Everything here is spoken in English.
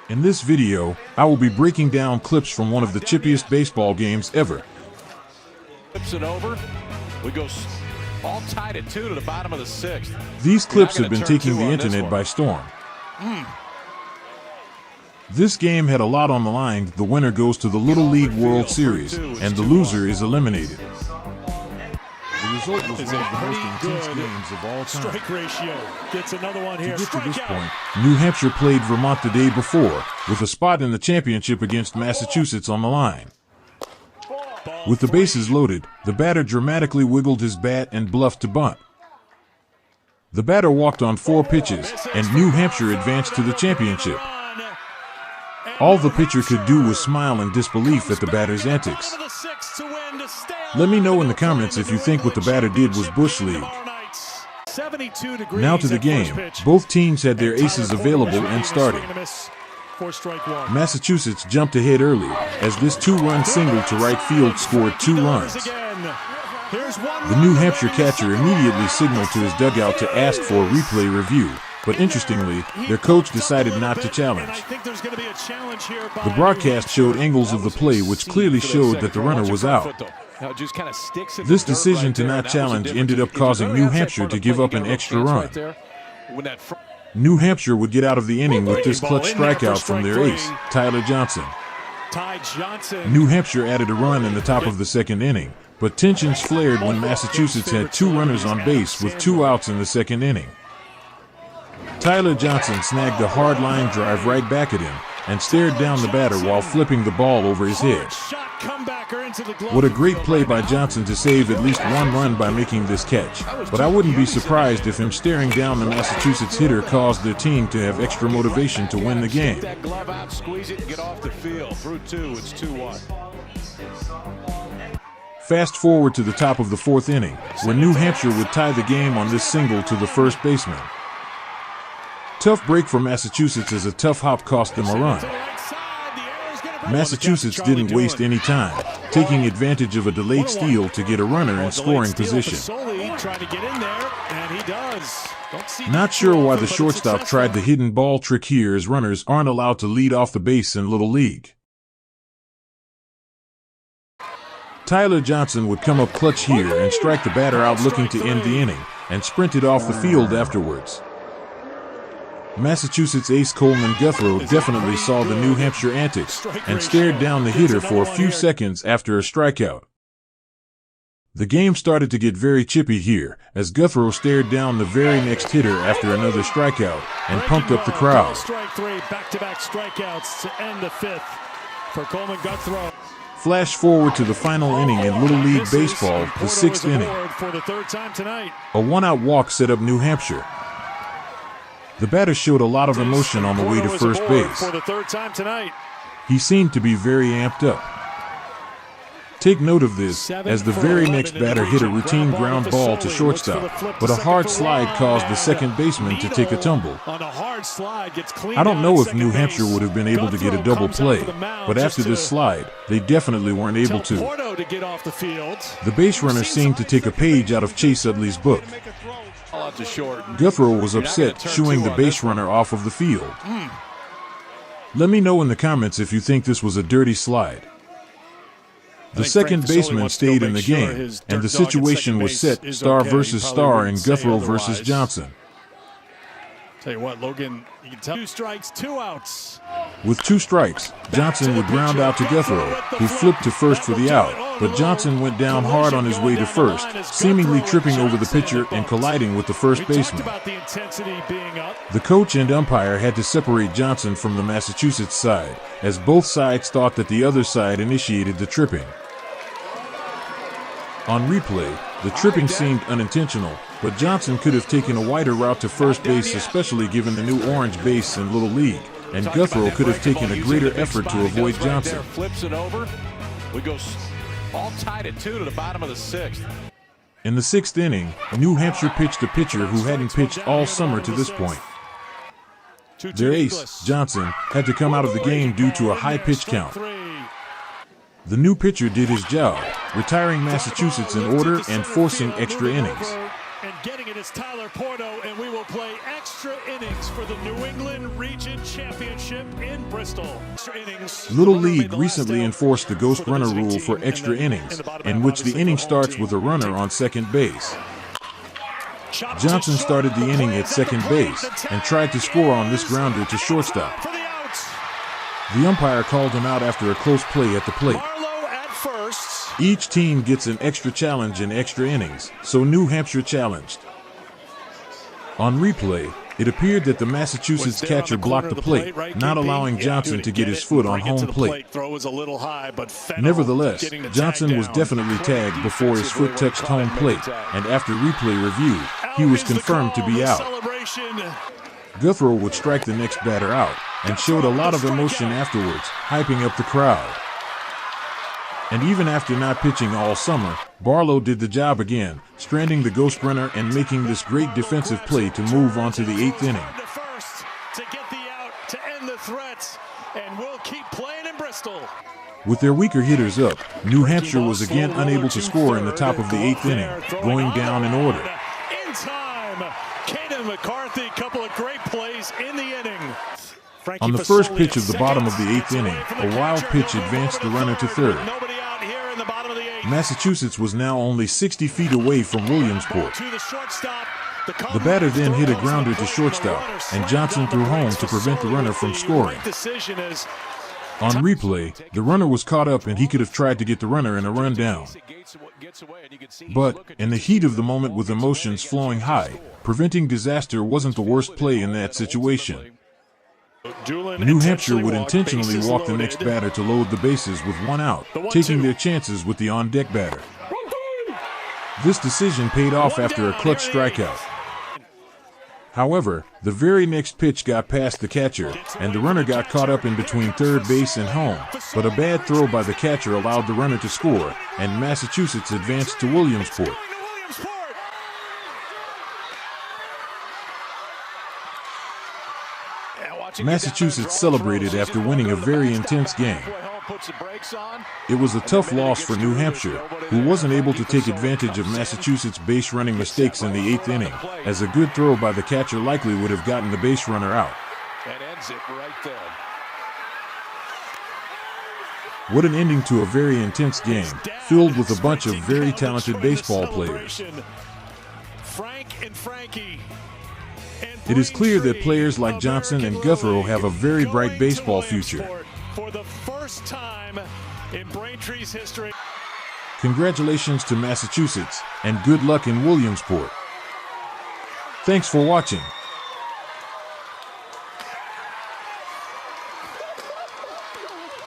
In this video, I will be breaking down clips from one of the chippiest baseball games ever. Flips it over. We go all tied at 2 to the bottom of the 6th. These clips have been taking the internet by storm. This game had a lot on the line. The winner goes to the Little League World Series, and the loser is eliminated. The result was one of the most intense games of all time. Strike ratio gets another one here. To get to this point, New Hampshire played Vermont the day before, with a spot in the championship against Massachusetts on the line. With the bases loaded, the batter dramatically wiggled his bat and bluffed to bunt. The batter walked on 4 pitches, and New Hampshire advanced to the championship. All the pitcher could do was smile in disbelief at the batter's antics. Let me know in the comments if you think what the batter did was Bush League. Now to the game. Both teams had their aces available and starting. Massachusetts jumped ahead early, as this 2-run single to right field scored 2 runs. The New Hampshire catcher immediately signaled to his dugout to ask for a replay review, but interestingly, their coach decided not to challenge. The broadcast showed angles of the play which clearly showed that the runner was out. This decision to not challenge ended up causing New Hampshire to give up an extra run. New Hampshire would get out of the inning with this clutch strikeout from their ace, Tyler Johnson. New Hampshire added a run in the top of the 2nd inning, but tensions flared when Massachusetts had 2 runners on base with 2 outs in the 2nd inning. Tyler Johnson snagged a hard line drive right back at him and stared down the batter while flipping the ball over his head. What a great play by Johnson to save at least 1 run by making this catch, but I wouldn't be surprised if him staring down the Massachusetts hitter caused their team to have extra motivation to win the game. Fast forward to the top of the 4th inning, where New Hampshire would tie the game on this single to the first baseman. Tough break for Massachusetts as a tough hop cost them a run. Massachusetts didn't waste any time, taking advantage of a delayed steal to get a runner in scoring position. Not sure why the shortstop tried the hidden ball trick here, as runners aren't allowed to lead off the base in Little League. Tyler Johnson would come up clutch here and strike the batter out looking to end the inning, and sprinted off the field afterwards. Massachusetts ace Coleman Guthrow definitely saw the New Hampshire antics and stared down the hitter for a few seconds after a strikeout. The game started to get very chippy here, as Guthrow stared down the very next hitter after another strikeout and pumped up the crowd. Strike 3, back-to-back strikeouts to end the 5th for Coleman Guthrow. Flash forward to the final inning in Little League Baseball, the 6th inning. A 1-out walk set up New Hampshire. The batter showed a lot of emotion on the way to first base. He seemed to be very amped up. Take note of this, as the very next batter hit a routine ground ball to shortstop, but a hard slide caused the second baseman to take a tumble. I don't know if New Hampshire would have been able to get a double play, but after this slide, they definitely weren't able to. The base runner seemed to take a page out of Chase Utley's book. Guthrow was upset, shooing the base runner off of the field. Let me know in the comments if you think this was a dirty slide. The second baseman stayed in the game, and the situation was set star versus star in Guthrow versus Johnson. Tell you what, Logan, you can tell 2 strikes, 2 outs. With 2 strikes, Johnson would ground out to Guthrow, who flipped to first for the out, but Johnson went down hard on his way to first, seemingly tripping over the pitcher and colliding with the first baseman. The coach and umpire had to separate Johnson from the Massachusetts side, as both sides thought that the other side initiated the tripping. On replay, the tripping seemed unintentional, but Johnson could have taken a wider route to first base, especially given the new orange base in Little League, and Guthrow could have taken a greater effort to avoid Johnson. Flips it over. We go all tied at 2 to the bottom of the 6th. In the 6th inning, New Hampshire pitched a pitcher who hadn't pitched all summer to this point. Their ace, Johnson, had to come out of the game due to a high pitch count. The new pitcher did his job, retiring Massachusetts in order and forcing extra innings. And getting it is Tyler Porto, and we will play extra innings for the New England Region Championship in Bristol. Extra innings. Little League recently enforced the ghost runner rule for extra innings, in which the inning starts with a runner on second base. Johnson started the inning at second base and tried to score on this grounder to shortstop. The umpire called him out after a close play at the plate. Each team gets an extra challenge in extra innings, so New Hampshire challenged. On replay, it appeared that the Massachusetts catcher blocked the plate, not allowing Johnson to get his foot on home plate. Nevertheless, Johnson was definitely tagged before his foot touched home plate, and after replay review, he was confirmed to be out. Guthrie would strike the next batter out, and showed a lot of emotion afterwards, hyping up the crowd. And even after not pitching all summer, Barlow did the job again, stranding the ghost runner and making this great defensive play to move on to the 8th inning. With their weaker hitters up, New Hampshire was again unable to score in the top of the 8th inning, going down in order. In time, Caden McCarthy, couple of great plays in the inning. On the first pitch of the bottom of the 8th inning, a wild pitch advanced the runner to third. Massachusetts was now only 60 feet away from Williamsport. The batter then hit a grounder to shortstop, and Johnson threw home to prevent the runner from scoring. On replay, the runner was caught up and he could have tried to get the runner in a run down. But, in the heat of the moment with emotions flowing high, preventing disaster wasn't the worst play in that situation. New Hampshire would intentionally walk the next batter to load the bases with one out, taking their chances with the on-deck batter. This decision paid off after a clutch strikeout. However, the very next pitch got past the catcher, and the runner got caught up in between third base and home, but a bad throw by the catcher allowed the runner to score, and Massachusetts advanced to Williamsport. Massachusetts celebrated after winning a very intense game. It was a tough loss for New Hampshire, who wasn't able to take advantage of Massachusetts' base running mistakes in the 8th inning, as a good throw by the catcher likely would have gotten the base runner out. What an ending to a very intense game, filled with a bunch of very talented baseball players. It is clear that players like Johnson and Guthrie have a very bright baseball future. For the first time in Braintree's history. Congratulations to Massachusetts, and good luck in Williamsport. Thanks for watching.